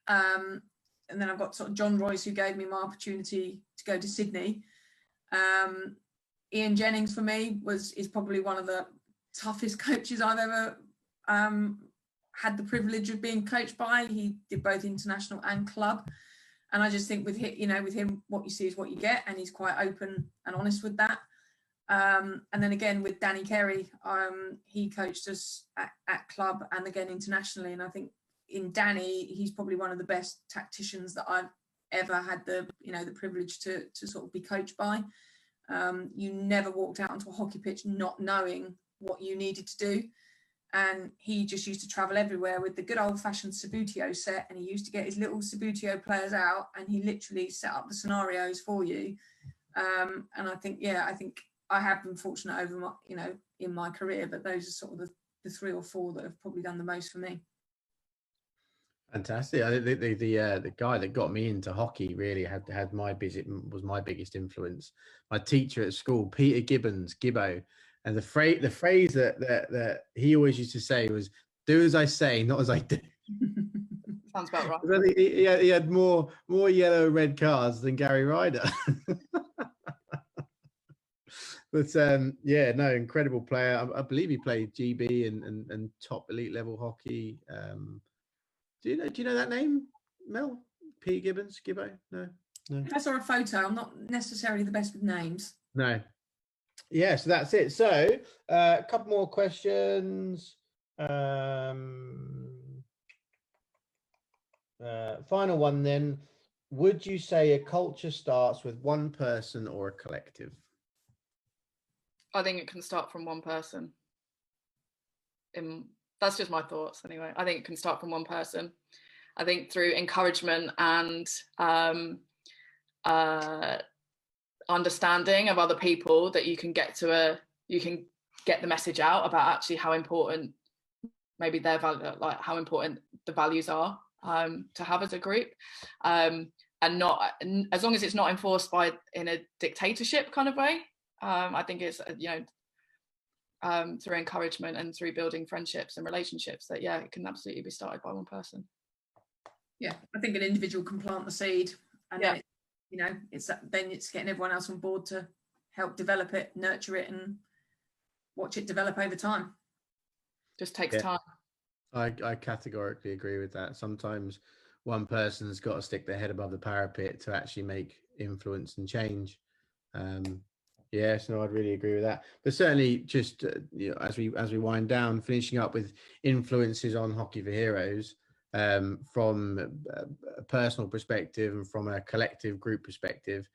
And then I've got sort of John Royce, who gave me my opportunity to go to Sydney. Ian Jennings, for me, is probably one of the toughest coaches I've ever had the privilege of being coached by. He did both international and club, and I just think with him, what you see is what you get, and he's quite open and honest with that. And then again with Danny Carey, he coached us at club and again internationally, and I think in Danny, he's probably one of the best tacticians that I've ever had the privilege to sort of be coached by. You never walked out onto a hockey pitch not knowing what you needed to do. And he just used to travel everywhere with the good old-fashioned Sabutio set, and he used to get his little Sabutio players out, and he literally set up the scenarios for you. And I think I have been fortunate over my, in my career, but those are sort of the 3 or 4 that have probably done the most for me. Fantastic. I think the guy that got me into hockey really was my biggest influence. My teacher at school, Peter Gibbons, Gibbo. And the phrase that he always used to say was, "Do as I say, not as I do." Sounds about right. He had more yellow red cards than Gary Ryder. But incredible player. I believe he played GB and top elite level hockey. Do you know that name, Mel? Peter Gibbons, Gibbo? No. I saw a photo. I'm not necessarily the best with names. No. Yeah, so that's it. So a couple more questions. Final one then. Would you say a culture starts with one person or a collective? I think it can start from one person. That's just my thoughts anyway. I think it can start from one person. I think through encouragement and understanding of other people, that you can get the message out about actually how important maybe their value, like how important the values are to have as a group, and not, as long as it's not enforced in a dictatorship kind of way. I think it's through encouragement and through building friendships and relationships, that yeah, it can absolutely be started by one person. Yeah, I think an individual can plant the seed, and then it's getting everyone else on board to help develop it, nurture it, and watch it develop over time. Just takes time. I categorically agree with that. Sometimes one person's got to stick their head above the parapet to actually make influence and change. Yes, no, I'd really agree with that. But certainly, just as we wind down, finishing up with influences on Hockey for Heroes, from a personal perspective and from a collective group perspective,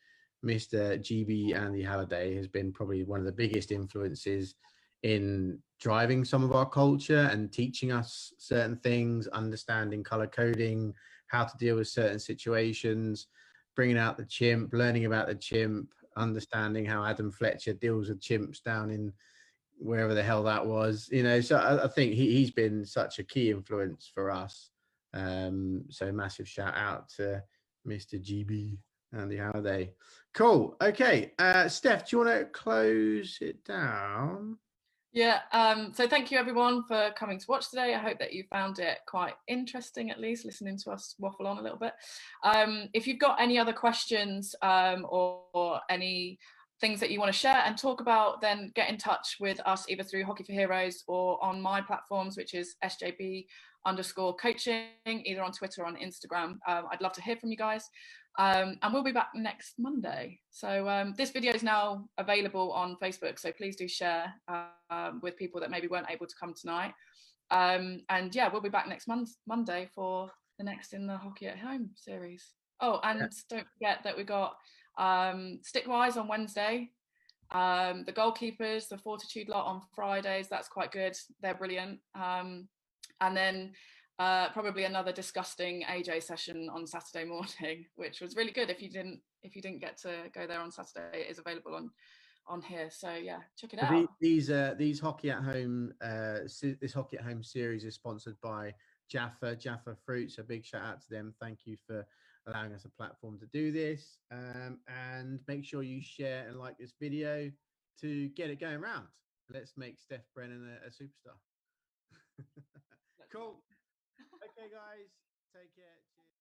Mr. GB Andy Halliday has been probably one of the biggest influences in driving some of our culture and teaching us certain things, understanding color coding, how to deal with certain situations, bringing out the chimp, learning about the chimp, understanding how Adam Fletcher deals with chimps down in wherever the hell that was, so I think he's been such a key influence for us. So massive shout out to Mr. GB Andy Halliday. Cool. Okay. Steph, do you want to close it down? Yeah, so thank you everyone for coming to watch today. I hope that you found it quite interesting, at least listening to us waffle on a little bit. If you've got any other questions or any things that you want to share and talk about, then get in touch with us either through Hockey for Heroes or on my platforms, which is SJB_coaching, either on Twitter or on Instagram. I'd love to hear from you guys. And we'll be back next Monday. So this video is now available on Facebook, so please do share with people that maybe weren't able to come tonight. And yeah, we'll be back next Monday for the next in the Hockey at Home series. Oh, and don't forget that we got Stickwise on Wednesday, the goalkeepers, the Fortitude lot on Fridays. That's quite good. They're brilliant. And then probably another disgusting AJ session on Saturday morning, which was really good. If you didn't get to go there on Saturday, it is available on here. So yeah, check it out. These Hockey at Home, this Hockey at Home series is sponsored by Jaffa Fruits. A big shout out to them. Thank you for allowing us a platform to do this. And make sure you share and like this video to get it going round. Let's make Steph Brennan a superstar. Cool. Okay, guys, take care. Cheers.